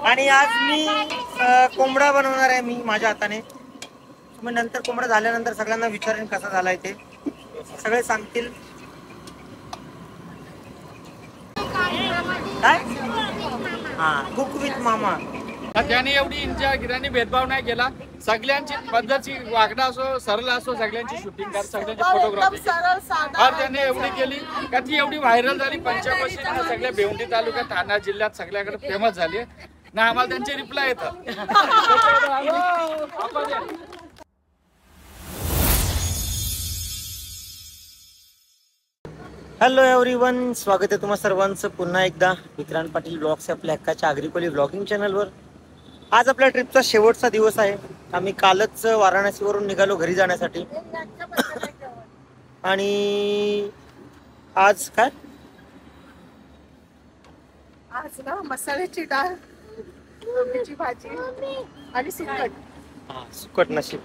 आणि आज मी कोंबडा बनवणार आहे मी माझ्या हाताने. मग नंतर कोंबडा झाल्यानंतर सगळ्यांना विचारेन कसा झालाय ते, सगळे सांगतील. काय? हा, कुक विथ मामा. त्याने एवढी इंचागिराने भेदभाव नाही केला. सगळ्यांची पद्धती वाकडा असो सरळ असो सगळ्यांची शूटिंग कर, सगळ्यांची फोटोग्राफी त्याने एवढी केली का ती एवढी व्हायरल झाली. पंचवर्षी सगळ्या भेवंडी तालुक्यात ठाणा जिल्ह्यात सगळ्याकडे फेमस झाली ना. आम्हाला त्यांचे रिप्लाय येतात. हॅलो एव्हरीवन, स्वागत आहे तुम्हा सर्वांचं पुन्हा एकदा विक्रांत पाटील ब्लॉग्स आपल्या हक्काच्या आग्रिकोली ब्लॉगिंग चॅनलवर. आज आपल्या ट्रिपचा शेवटचा दिवस आहे. आम्ही कालच वाराणसीवरून निघालो घरी जाण्यासाठी. आणि आज काय? आज ना मसाल्याची डाळ, कोबीची भाजी आणि सुकट. सुकट नशीब.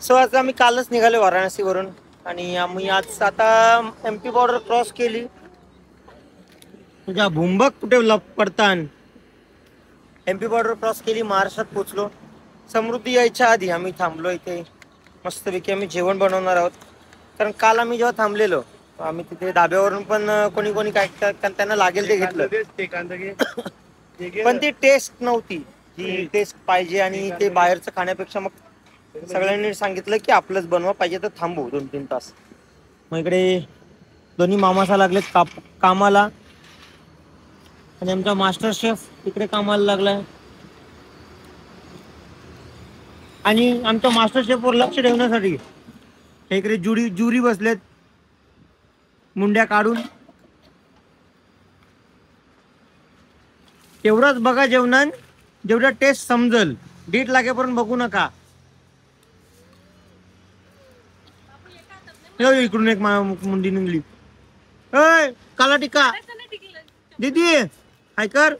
सो आज आम्ही कालच निघालो वाराणसीवरून आणि आम्ही आज आता MP बॉर्डर क्रॉस केली. तुझ्या भुंबक कुठे पडतान. MP बॉर्डर क्रॉस केली, महाराष्ट्रात पोहोचलो. समृद्धी यायच्या आधी आम्ही थांबलो इथे. मस्तपैकी आम्ही जेवण बनवणार आहोत. कारण काल आम्ही जेव्हा थांबलेलो आम्ही तिथे धाब्यावरून पण कोणी काय त्यांना लागेल ते घेतलं, पण ती टेस्ट नव्हती जी टेस्ट पाहिजे. आणि ते बाहेरचं खाण्यापेक्षा मग सगळ्यांनी सांगितलं की आपलंच बनवा, पाहिजे तर थांबू 2-3 तास. मग इकडे दोन्ही मामासा लागलेत कामाला आणि आमचा मास्टर शेफ इकडे कामाला लागलाय. आणि आमच्या मास्टर शेफवर लक्ष ठेवण्यासाठी इकडे जुरी बसलेत मुंड्या काढून. तेवढंच बघा जेवणान, जेवढा टेस्ट समजल. 1:30 लागेपर्यंत बघू नका. इकडून एक मुंडी निघली. काला टिक्का दीदी हायकर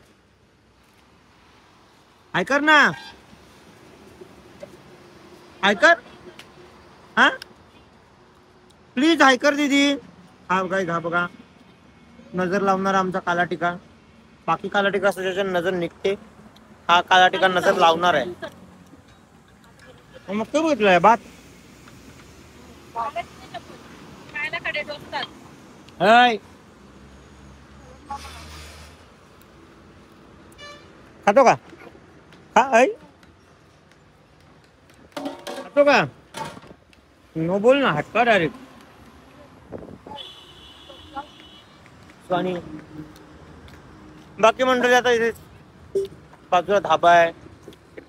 ना, हायकर. हा प्लीज हायकर दीदी. हा काय घा बघा, नजर लावणार आमचा काला टिका. बाकी काला टिका त्याच्या नजर निघते, हा काला टिका नजर लावणार आहे. मग काय बघितलंय बात. खातो का? खातो का? नो बोल ना, हटका डायरेक्ट. आणि बाकी मंडळी आता इथे बाजूला धाबा आहे,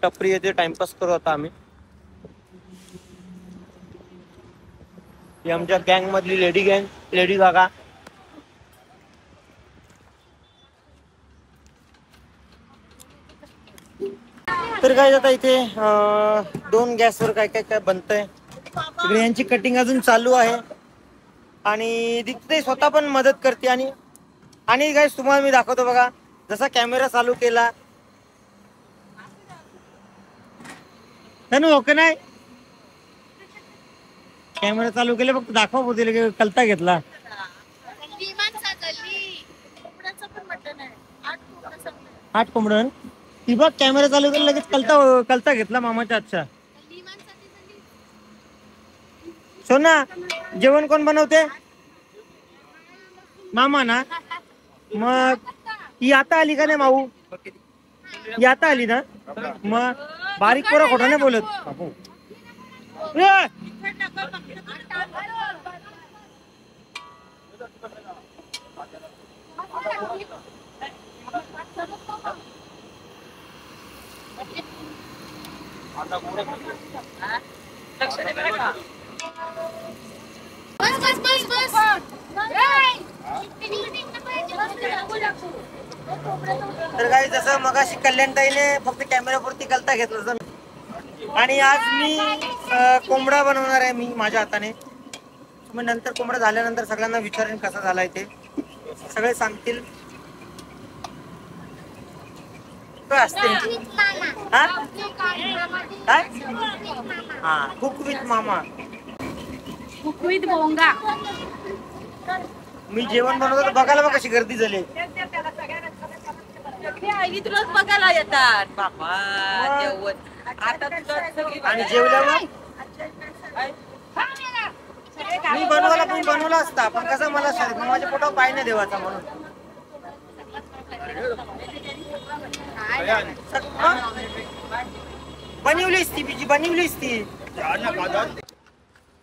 टपरी येते, टाइमपास करू आता आम्ही. ही आमच्या गँग मधली लेडी जागा. तर काय आता इथे 2 गॅसवर काय बनतंय. इकडे यांची कटिंग अजून चालू आहे आणि तिथे स्वतः पण मदत करते. आणि काय तुम्हाला मी दाखवतो बघा, जसा कॅमेरा चालू केला ओके नाही, कॅमेरा चालू केले फक्त दाखवा होते, कलता घेतला. 8 कोंबडं ती बघ, कॅमेरा चालू केला लगेच कलता घेतला मामाच्या. अच्छा सोना, जेवण कोण बनवते? मामा ना. मग ही आता आली का नाही माऊ? ही आता आली ना. मग बारीक पोरं खोटं नाही बोलत. तर काही जसं मगाशी कल्याणताईने फक्त कॅमेऱ्यापुरती कलता घेतला. आणि आज मी कोंबडा बनवणार आहे मी माझ्या हाताने. मग नंतर कोंबडा झाल्यानंतर सगळ्यांना विचारेन कसा झालाय ते, सगळे सांगतील. काय असते? हा, कुक विथ मामा. कुक विथ भोंगा. मी जेवण बनवतो तर बघायला बघ कशी गर्दी झाली. सगळे आईली तुलाच बघायला येतात बाबा जेवण आता तुला आणि जेवल्यावर मी बनवला असता, पण कसं मला माझ्या पोटावर पाय नाही देवाचा म्हणून. बनवलीच ती बिजी बनवलीच ती.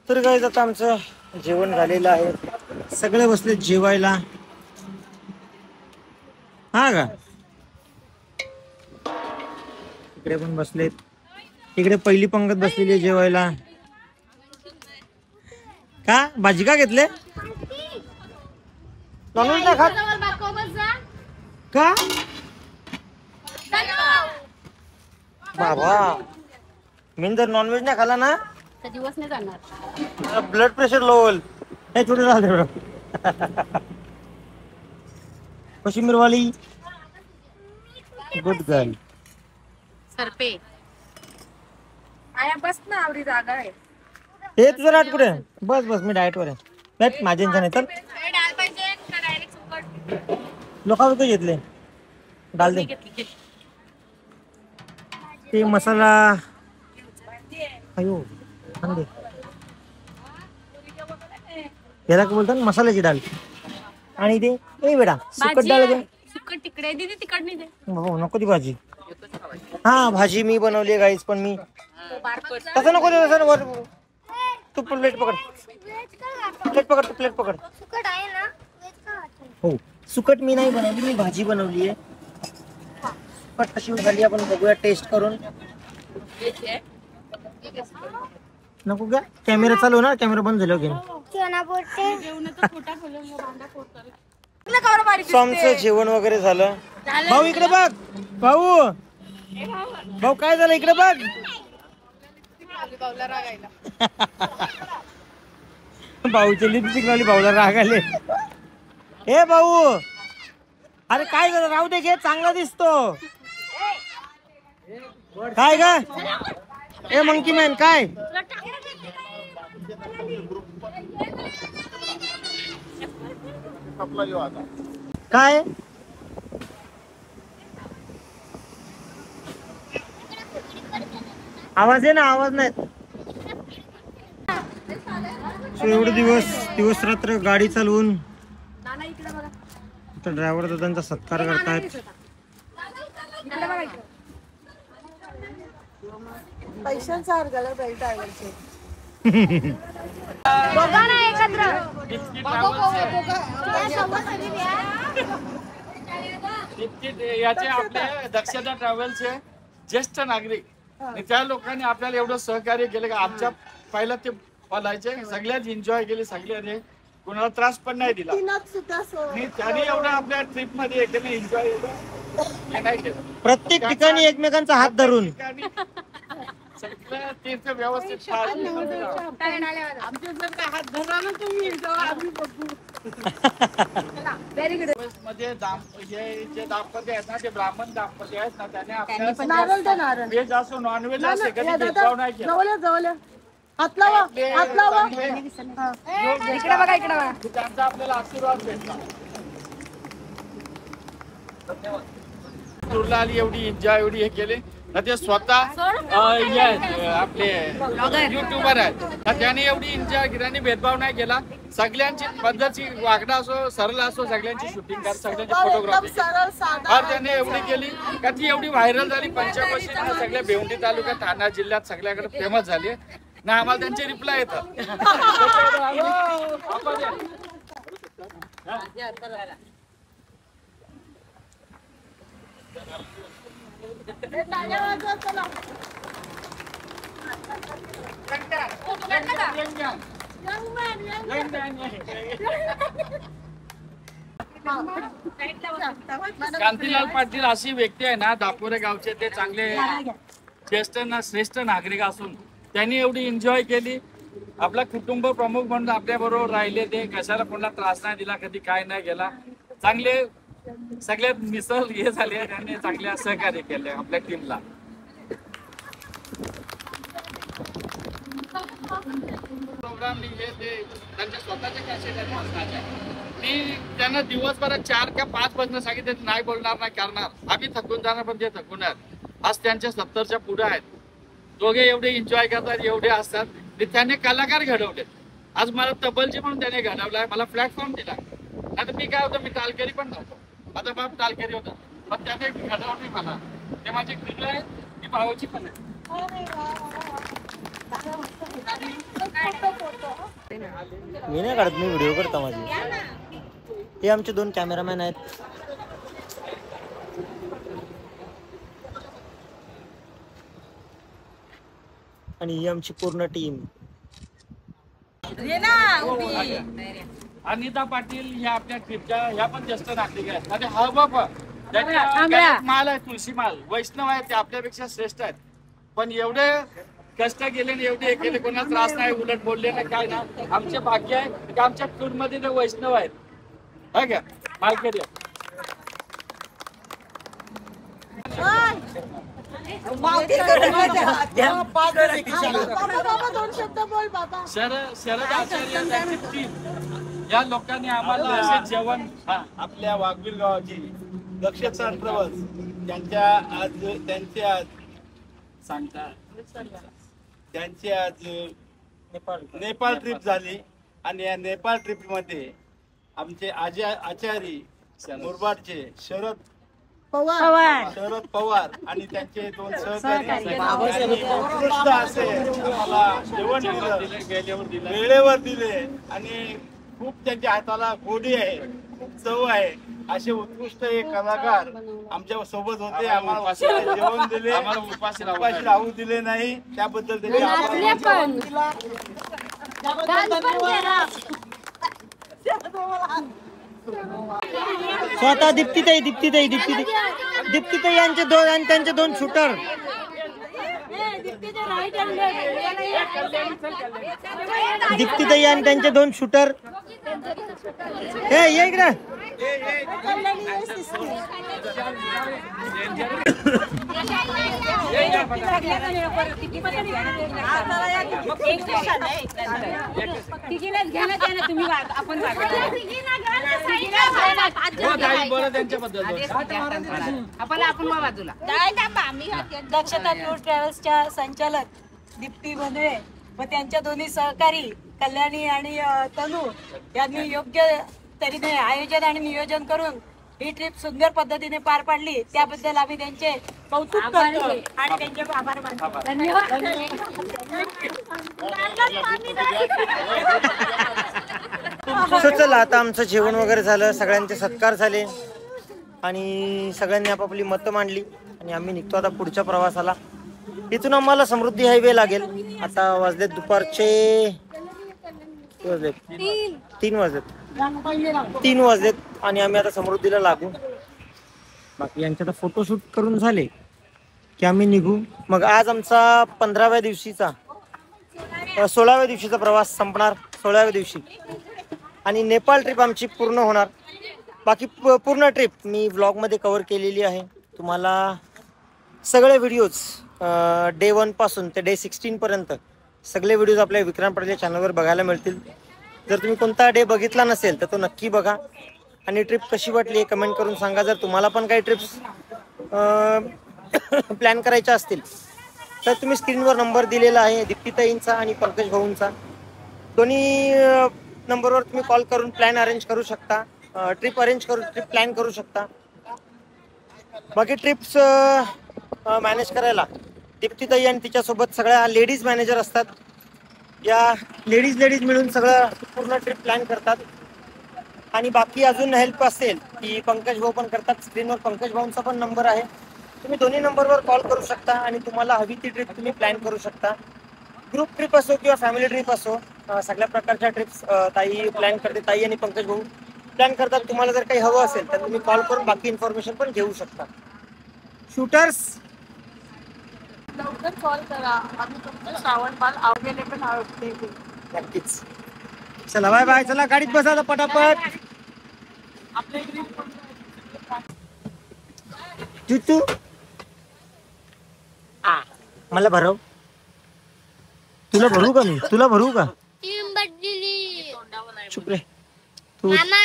तर काय आता आमचं जेवण झालेलं आहे, सगळे बसले जेवायला. हा का इकडे पण बसलेत, इकडे पहिली पंगत बसलेली आहे जेवायला. का भाजी का घेतले? नॉनव्हेज नाही खात का बाबा? मी जर नॉनव्हेज नाही खाला ना दिवस नाही जाणार. ब्लड प्रेशर लो होईल. हे छोटे राहते कोशिंबीर वाली गुड गर्ल. सरपे आया बस ना, आवडी जागा आहे. हे तुझं राट कुठे? बस बस मी डाएट वर आहे. बॅट माझ्या नाही तर डाळ पाहिजे का डायरेक्ट सुकट? लोकांना काही घेतले डाल दे. ते मसाला अयो दे याला काय बोलतात मसाल्याची डाळ. आणि ते ए बेटा सुकट डाळ दे. सुकट तिकडे दीदी तिकड नाही दे. हो नको ती भाजी. हा भाजी मी बनवली गाईस, पण मी तसं नको दे, तसं वर तू प्लेट पकड, प्लेट पकड, तू प्लेट पकड. सुकट आहे ना, वेज का वाटतं? हो सुकट मी नाही बनवली, मी भाजी बनवली आहे. सुकट कशी झाली आपण बघूया टेस्ट करून. नको का कॅमेरा चालू ना, कॅमेरा बंद झाला की चना बोलते सो आमचं जेवण वगैरे झालं. भाऊ इकडे बघ, भाऊ भाऊ काय झालं इकडे बघ. भाऊची लिपस्टिक लावली, भाऊला राग आले. ए भाऊ अरे काय झालं, राहू दे घे, चांगला दिसतो. काय ग ए मंकी मॅन काय काय आवाज आहे ना, आवाज नाही. एवढे दिवस रात्र गाडी चालवून ड्रायव्हर दादांचा सत्कार करतायत. पैशांचा अर्गाला बेल्ट ड्रायव्हरचे. बघा ना एकत्र याचे आपले दक्षता ट्रॅव्हलचे ज्येष्ठ नागरिक आणि त्या लोकांनी आपल्याला एवढं सहकार्य केलं का आमच्या पहिला ते बोलायचे, सगळ्यात एन्जॉय केले, सगळ्यांनी कोणाला त्रास पण नाही दिला. आणि त्यांनी एवढं आपल्या ट्रिप मध्ये एकदम एन्जॉय नाही केलं. प्रत्येक ठिकाणी एकमेकांचा हात धरून सगळं तीर्थ व्यवस्थित मध्ये हे जे दाम्पत्य आहेत ना, ते ब्राह्मण दाम्पत्य आहेत ना, त्याने आपल्या व्हेज असो नॉनव्हेज असो कधी भेदभाव नाही केला. इकडे बघा, इकडे बघा. त्यांचा आपल्याला आशीर्वाद भेटला. टूरला आली एवढी एन्जॉय एवढी हे केले ना, ते स्वतः आपले युट्यूबर आहेत ना, त्याने एवढी एन्जॉय केली आणि भेदभाव नाही केला. सगळ्यांची पद्धतची वाकडा असो सरळ असो सगळ्यांची शूटिंग कर, सगळ्यांची फोटोग्राफी त्याने एवढी केली का ती एवढी व्हायरल झाली. पंचकोशी सगळ्या भिवंडी तालुक्यात, ठाणा जिल्ह्यात सगळ्याकडे फेमस झाली ना. आम्हाला त्यांचे रिप्लाय येतात. कांतीलाल पाटील अशी व्यक्ती आहे ना, दापोरे गावचे, ते चांगले ज्येष्ठ ना श्रेष्ठ नागरिक असून त्यांनी एवढी एन्जॉय केली. आपला कुटुंब प्रमुख म्हणून आपल्या बरोबर राहिले. ते कशाला कोणाला त्रास नाही दिला, कधी काय नाही गेला. चांगले सगळ्यात मिसळ हे झाले, त्यांनी चांगले सहकार्य केले आपल्या टीमला. प्रोग्राम हे ते त्यांच्या स्वतःच्या कॅसेट आहेत भाषणाच्या. मी त्यांना दिवसभरात 4 का 5 वाजता सांगितले नाही बोलणार नाही करणार आम्ही थकून जाणार पण ते थकून आहेत. आज त्यांच्या 70च्या पुढे आहेत. दोघे एवढे एन्जॉय करतात एवढे असतात. त्याने कलाकार घडवले. आज मला तबलजी म्हणून त्याने घडवलाय मला प्लॅटफॉर्म दिला. आता मी काय होतं मी तालकरी पण नव्हतो. माझा बाप तालकरी होता पण त्याने घडवली मला. ते माझे गुरु आहेत ती भावाची पण आहे. मी नाही काढत मी व्हिडिओ करतो माझी. हे आमचे 2 कॅमेरामॅन आहेत. आणि ही आमची पूर्ण टीम. अनिता पाटील ह्या आपल्या ट्रिपच्या ह्या पण ज्येष्ठ नागरिक आहेत. आणि हा बाबा त्याच्या माल आहे तुळशी माल वैष्णव आहे ते आपल्यापेक्षा श्रेष्ठ आहेत. पण एवढे कष्ट केले आणि एवढे हे केले कोणाला त्रास नाही उलट बोलले नाही काय ना. आमचे भाग्य आहे की आमच्या टूर मध्ये ते वैष्णव आहेत. है का मालकरी शरद आचार्य त्यांची टीम या लोकांनी आम्हाला असे जेवण आपल्या वाघबीर गावाची दक्षता ट्रॅव्हल्स त्यांची आज नेपाळ ट्रिप झाली. आणि या नेपाळ ट्रिप मध्ये आमचे आचार्य मुरबाडचे शरद पवार आणि त्यांचे 2 सहकारी उत्कृष्ट असे आम्हाला जेवण वेळेवर दिले. आणि खूप त्यांच्या हाताला गोडी आहे खूप चव आहे. असे उत्कृष्ट एक कलाकार आमच्या सोबत होते. आम्हाला जेवण दिले आम्हाला उपाशी राहू दिले नाही त्याबद्दल त्यांचे स्वतः दीप्तीताई यांचे 2 आणि त्यांचे 2 शूटर. दीप्तीताई आणि त्यांचे 2 शूटर. हे ये इकडे. दक्षता टूर ट्रॅव्हल्सच्या संचालक दीप्ती भोंदळे व त्यांच्या दोन्ही सहकारी कल्याणी आणि तनू यांनी योग्य तऱ्हेने आयोजन आणि नियोजन करून ही ट्रिप सुंदर पद्धतीने पार पाडली त्याबद्दल आम्ही त्यांचे कौतुक करतो आणि त्यांचे आभार मानतो. चला आता आमचं जेवण वगैरे झालं सगळ्यांचे सत्कार झाले आणि सगळ्यांनी आपापली मतं मांडली आणि आम्ही निघतो आता पुढच्या प्रवासाला. इथून आम्हाला समृद्धी हायवे लागेल. आता वाजलेत दुपारचे 3 वाजलेत आणि आम्ही आता समृद्धीला लागू. बाकी यांच्या आता फोटोशूट करून झाले की आम्ही निघू. मग आज आमचा 15व्या दिवशीचा 16व्या दिवशीचा प्रवास संपणार 16व्या दिवशी आणि नेपाळ ट्रिप आमची पूर्ण होणार. बाकी पूर्ण ट्रिप मी व्लॉगमध्ये कव्हर केलेली आहे. तुम्हाला सगळे व्हिडिओज डे 1 पासून ते डे 16 पर्यंत सगळे व्हिडिओज आपल्या विक्रांत पाटील चॅनलवर बघायला मिळतील. जर तुम्ही कोणता डे बघितला नसेल तर तो नक्की बघा आणि ट्रिप कशी वाटली हे कमेंट करून सांगा. जर तुम्हाला पण काही ट्रिप्स प्लॅन करायच्या असतील तर तुम्ही स्क्रीनवर नंबर दिलेला आहे दीप्तीताईंचा आणि पंकज भाऊंचा. दोन्ही नंबरवर तुम्ही कॉल करून प्लॅन अरेंज करू शकता. ट्रिप प्लॅन करू शकता. बाकी ट्रिप्स मॅनेज करायला दीप्तीताई आणि तिच्यासोबत सगळ्या लेडीज मॅनेजर असतात. या लेडीज मिळून सगळं पूर्ण ट्रिप प्लॅन करतात. आणि बाकी अजून हेल्प असेल की पंकज भाऊ पण करतात. स्क्रीनवर पंकज भाऊंचा पण नंबर आहे. तुम्ही दोन्ही नंबरवर कॉल करू शकता आणि तुम्हाला हवी ती ट्रिप तुम्ही प्लॅन करू शकता. ग्रुप ट्रिप असो किंवा फॅमिली ट्रिप असो सगळ्या प्रकारच्या ट्रिप्स ताई प्लॅन करते. ताई आणि पंकज भाऊ प्लॅन करतात. तुम्हाला जर काही हवं असेल तर तुम्ही कॉल करून बाकी इन्फॉर्मेशन पण घेऊ शकता. शूटर्स लवकर कॉल करा आम्ही तुमचं श्रावण बाल अवेलेबल आहोत. नक्कीच. चला बाय बाय. चला गाडीत बसा आता पटापट. तू मला भरव. तू तुला भरू का मी? तुला भरू का? टीम बदलली. चुप रे. तू मामा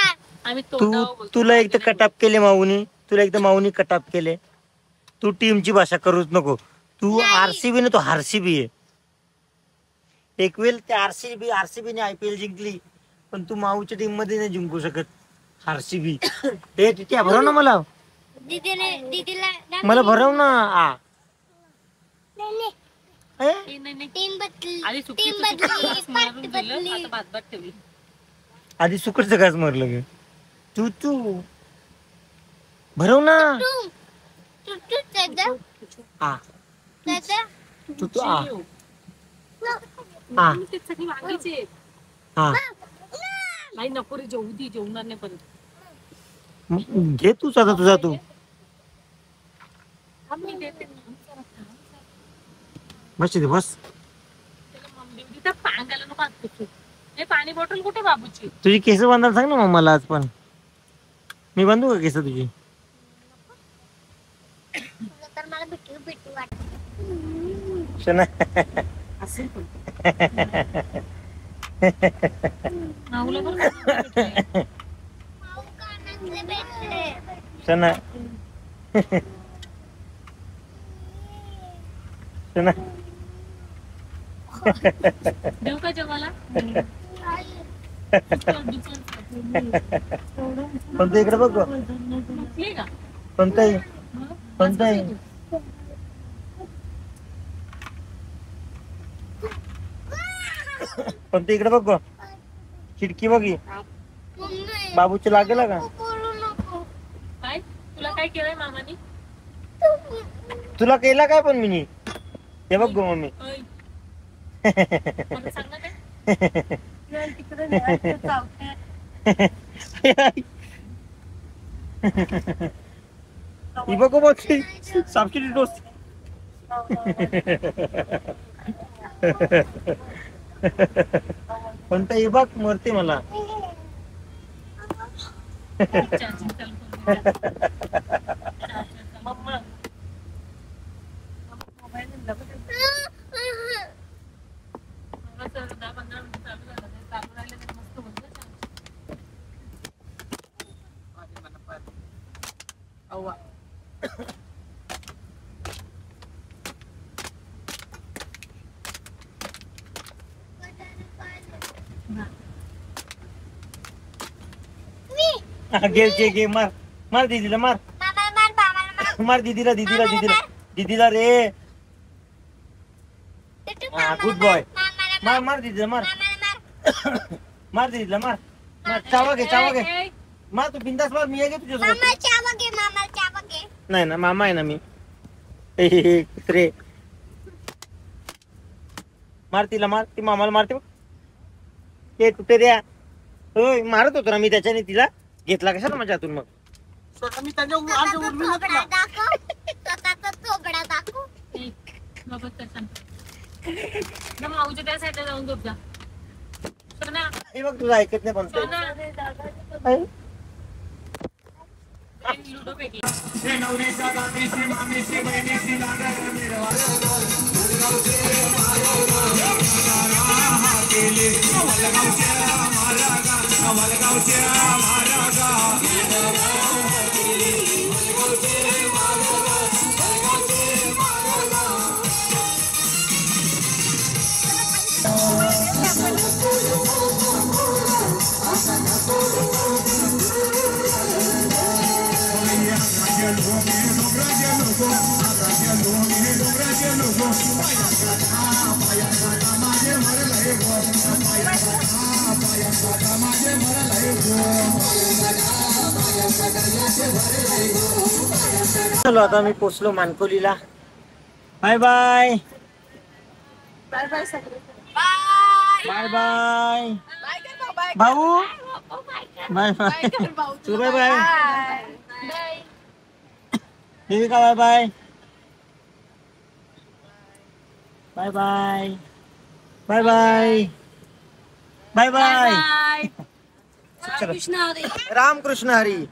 तुला एक तर कटाप केले माऊनी. तुला एक तर माऊनी कटाप केले. तू टीमची भाषा करूच नको. तू आरसीबी ने तो आरसीबी आहे. एक वेळ ते आरसीबी ने IPL जिंकली, पण तू माऊच्या टीम मध्ये नाही जिंकू शकत. आरसीबी हे ठीक भरव ना मला. दीदीला मला भरव ना. टीम बदलली. टीम बदलली. पार्टी बदलली. आधी सुकडचं घास मारलं ग. तू भरव ना. तू दादा आ दादा तू आ नाही नको रे, जेवू दे, जेवणार नाही परत. घे तूच आता तुझा तू. बस इथे बस. पांगायला नको हात पुसू. हे पाणी बॉटल कुठे बाबूची? तुझी केस बांधायला सांग ना मला आज. पण मी बांधू का केस तुझी? तर मला भेटू वाटत. शना असेल पण नावलं बरं का? माऊ कानातले भेटले. शना शना देऊ का जेवायला? कोणतं इकडे बघ. उठली का? कोणतं कोणतं कोणतं इकडे बघ. खिडकी बघी. मम्मी बाबूची लागेल का? बोलू नको. काय तुला काय केलंय मामानी? तुला केला काय पण मी? हे बघ गो मम्मी. ओय. मला सांग ना काय? ही बघ बघ सापची डोस. कोणता ही बघ मरते मला. चार्जिंग चालू करून दे. मम्मा मोबाईल नंबर सर 10-15 मिनिट चालू झालं. ते चालू राहिले तर मस्त होतं ना. अव्वा घे मार मार दीदीला मार. मामाला मार. बाबाला मार. मार दीदीला दीदीला रे. Good boy. मार मार दीदीला मार. मार दीदीला मार. चावा घे. मार तू बिंदास मार. मी आहे तुझ्यासोबत. मामा चावा घे. नाही ना मामा आहे ना मी. कुत्रे मार तिला मार. ती मामाला मारते बघ. ते कुठे द्या. होय मारत होतो ना मी त्याच्याने. तिला घेतला कशाला माझ्या हातून मग? मी त्यांच्या आमच्या उर्मिला थोबडा दाखव. स्वतःचा थोबडा दाखव. बाबा त्याच्या ना माऊच्या त्या साईडला जाऊन झोप जा. तर ना हे बघ तुझं ऐकत नाही पण ते. लुडो पेटी. चलो आता मी पोचलो मानकोलीला. बाय बाय बाय बाय सगळे. बाय बाय भाऊ. बाय बाय तू bye bye. Devika bye bye. Bye bye bye bye bye bye. Krishna Hari. Ramkrishna Hari.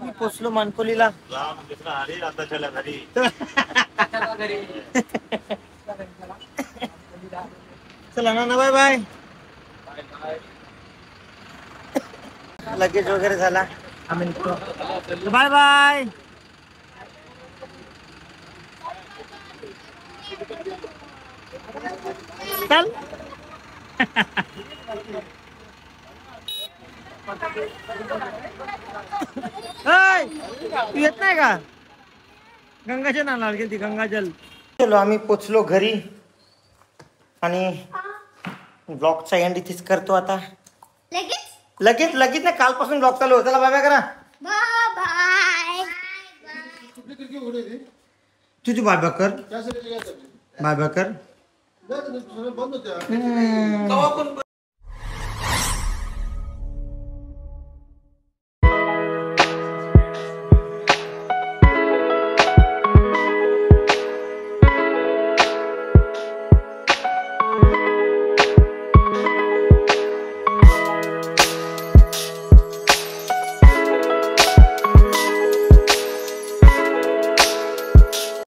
मी पोचलो मानकोलीला. रामकृष्ण हरी. आता चला घरी. चला ना बाय बाय. लगेज वगैरे झाला आम्ही निघतो. Bye bye. चल. तू येत नाही का? गंगाजल आणाल गेली गंगाजल. चलो आम्ही पोचलो घरी आणि ब्लॉगचा एंड इथेच करतो आता. लगेच लगेच लगेच नाही, कालपासून ब्लॉग चालू होता. बाय बाय करा. बाय तुझी बाय बाय कर. बाय बाय कर.